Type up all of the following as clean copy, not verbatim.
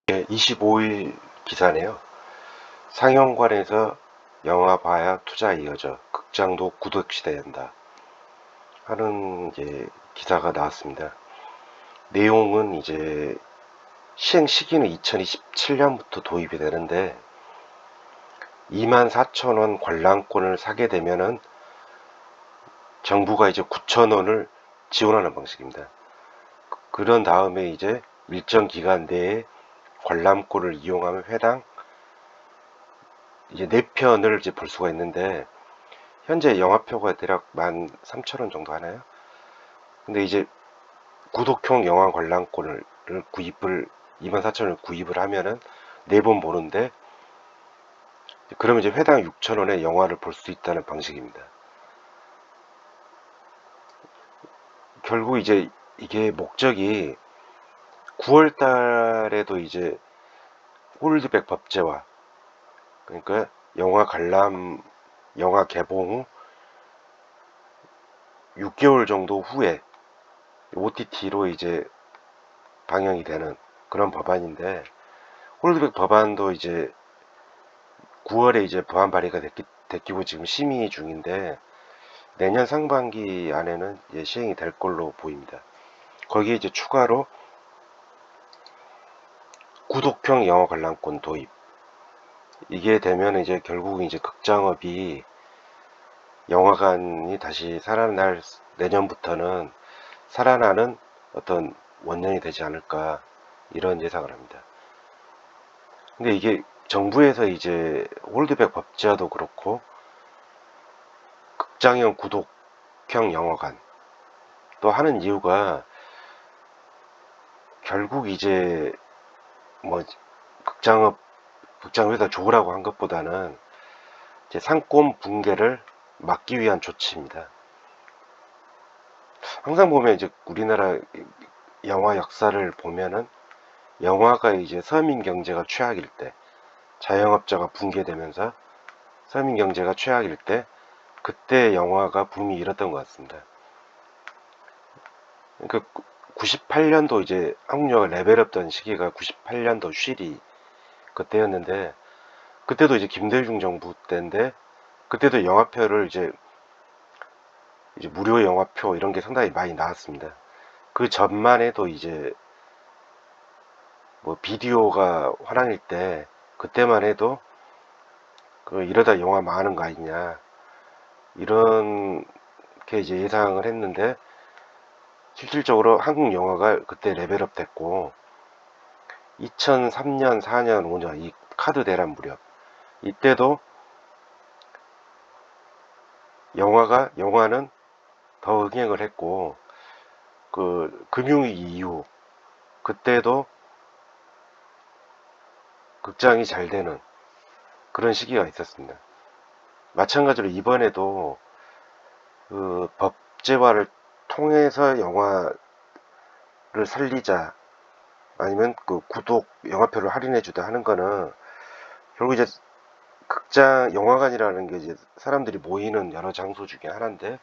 25일 기사네요. 상영관에서 영화 봐야 투자 이어져 극장도 구독시대한다 하는 기사가 나왔습니다. 내용은 이제 시행 시기는 2027년부터 도입이 되는데 24,000원 관람권을 사게 되면은 정부가 이제 9,000원을 지원하는 방식입니다. 그런 다음에 이제 일정 기간 내에 관람권을 이용하면 회당 이제 4편을 이제 볼 수가 있는데, 현재 영화표가 대략 13,000원 정도 하나요? 근데 이제 구독형 영화 관람권을 구입을 24,000원을 구입을 하면은 4번 보는데, 그러면 이제 회당 6,000원에 영화를 볼 수 있다는 방식입니다. 결국 이제 이게 목적이 9월 달에도 이제 홀드백 법제화, 그러니까 영화 개봉 후 6개월 정도 후에 OTT로 이제 방영이 되는 그런 법안인데, 홀드백 법안도 이제 9월에 이제 법안 발의가 됐기고 지금 심의 중인데, 내년 상반기 안에는 이제 시행이 될 걸로 보입니다. 거기에 이제 추가로 구독형 영화 관람권 도입, 이게 되면 이제 결국 이제 극장업이, 영화관이 다시 내년부터는 살아나는 어떤 원년이 되지 않을까, 이런 예상을 합니다. 근데 이게 정부에서 이제 홀드백 법제화도 그렇고 극장형 구독형 영화관 또 하는 이유가, 결국 이제 뭐 극장회사 좋으라고 한 것보다는 이제 상권 붕괴를 막기 위한 조치입니다. 항상 보면 이제 우리나라 영화 역사를 보면은, 영화가 이제 서민 경제가 최악일 때, 자영업자가 붕괴되면서 서민 경제가 최악일 때, 그때 영화가 붐이 일었던 것 같습니다. 그러니까 98년도 이제 한국 영화 레벨업던 시기가 98년도 쉬리 그때였는데, 그때도 이제 김대중 정부 때인데, 그때도 영화표를 이제 무료 영화표 이런 게 상당히 많이 나왔습니다. 그 전만 해도 이제 뭐 비디오가 화랑일 때, 그때만 해도 이러다 영화 망하는 거 아니냐, 이렇게 이제 예상을 했는데, 실질적으로 한국 영화가 그때 레벨업 됐고, 2003년, 4년, 5년 이 카드 대란 무렵, 이때도 영화는 더 흥행을 했고, 금융위기 이후 그때도 극장이 잘 되는 그런 시기가 있었습니다. 마찬가지로 이번에도 법제화를 통해서 영화를 살리자, 아니면 영화표를 할인해주다 하는 거는, 결국 이제 영화관이라는 게 이제 사람들이 모이는 여러 장소 중에 하나인데,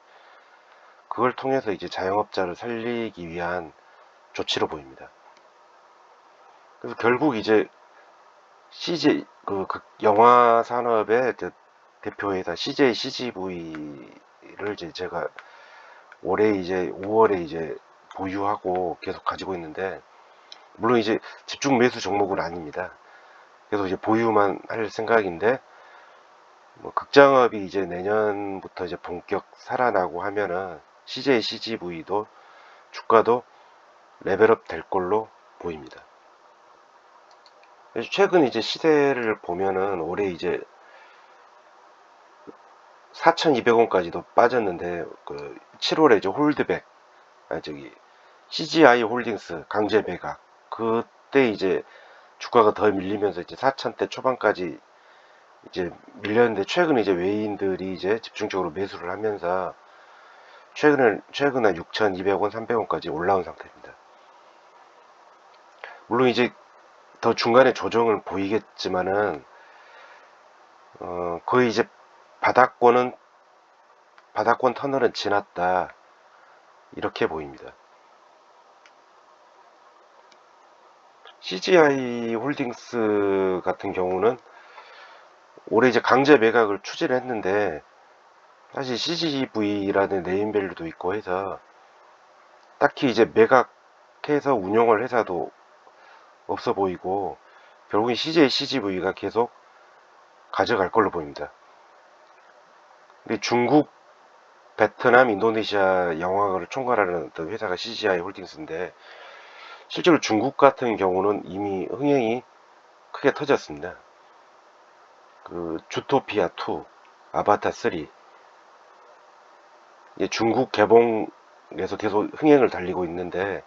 그걸 통해서 이제 자영업자를 살리기 위한 조치로 보입니다. 그래서 결국 이제 CJ 영화 산업의 대표회사 CJ CGV를 이제 제가 올해 이제 5월에 이제 보유하고 계속 가지고 있는데, 물론 이제 집중 매수 종목은 아닙니다. 계속 이제 보유만 할 생각인데, 뭐 극장업이 이제 내년부터 이제 본격 살아나고 하면은 CJ CGV도 주가도 레벨업 될 걸로 보입니다. 최근 이제 시세를 보면은 올해 이제 4,200원까지도 빠졌는데, 7월에 이제 홀드백, CGI 홀딩스 강제 매각, 그때 이제 주가가 더 밀리면서 이제 4,000대 초반까지 이제 밀렸는데, 최근 이제 외인들이 이제 집중적으로 매수를 하면서 최근에 6,200원, 300원까지 올라온 상태입니다. 물론 이제 더 중간에 조정을 보이겠지만은, 거의 이제 바닥권 터널은 지났다, 이렇게 보입니다. CGI 홀딩스 같은 경우는 올해 이제 강제 매각을 추진을 했는데, 사실 CGV라는 네임밸류도 있고 해서 딱히 이제 매각해서 운영할 회사도 없어 보이고, 결국엔 CJ, CGV가 계속 가져갈 걸로 보입니다. 근데 중국, 베트남, 인도네시아 영화를 총괄하는 어떤 회사가 CGI 홀딩스인데, 실제로 중국 같은 경우는 이미 흥행이 크게 터졌습니다. 그 주토피아 2, 아바타 3, 이제 중국 개봉에서 계속 흥행을 달리고 있는데,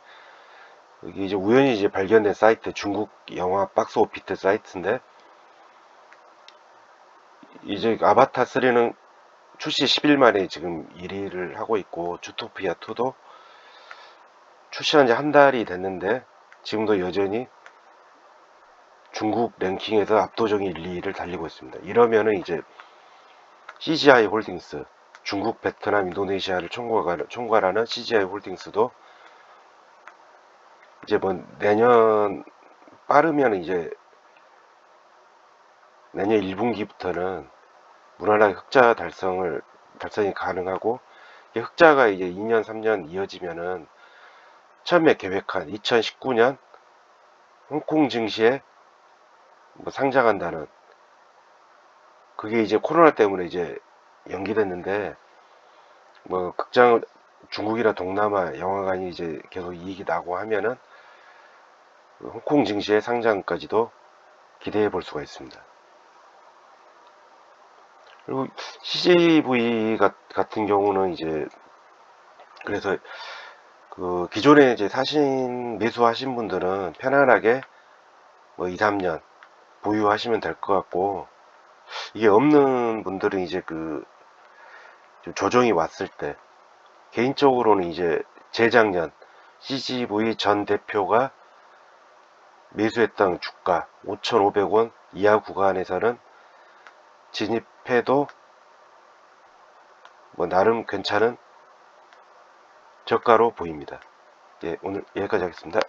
이게 이제 우연히 이제 발견된 사이트, 중국 영화 박스 오피스 사이트인데, 이제 아바타 3는 출시 10일 만에 지금 1위를 하고 있고, 주토피아 2도 출시한 지 한 달이 됐는데 지금도 여전히 중국 랭킹에서 압도적인 1, 2위를 달리고 있습니다. 이러면은 이제 CGI 홀딩스, 중국, 베트남, 인도네시아를 총괄하는 CGI 홀딩스도 이제 뭐 내년, 빠르면 이제 내년 1분기부터는 무난하게 달성이 가능하고, 이게 흑자가 이제 2년, 3년 이어지면은 처음에 계획한 2019년 홍콩 증시에 뭐 상장한다는, 그게 이제 코로나 때문에 이제 연기됐는데, 뭐 중국이나 동남아 영화관이 이제 계속 이익이 나고 하면은 그 홍콩 증시의 상장까지도 기대해 볼 수가 있습니다. 그리고 CGV 같은 경우는 이제, 그래서 그 기존에 이제 매수하신 분들은 편안하게 뭐 2, 3년 보유하시면 될 것 같고, 이게 없는 분들은 이제 그 좀 조정이 왔을 때, 개인적으로는 이제 재작년 CGV 전 대표가 매수했던 주가 5,500원 이하 구간에서는 진입해도 뭐 나름 괜찮은 저가로 보입니다. 예, 오늘 여기까지 하겠습니다.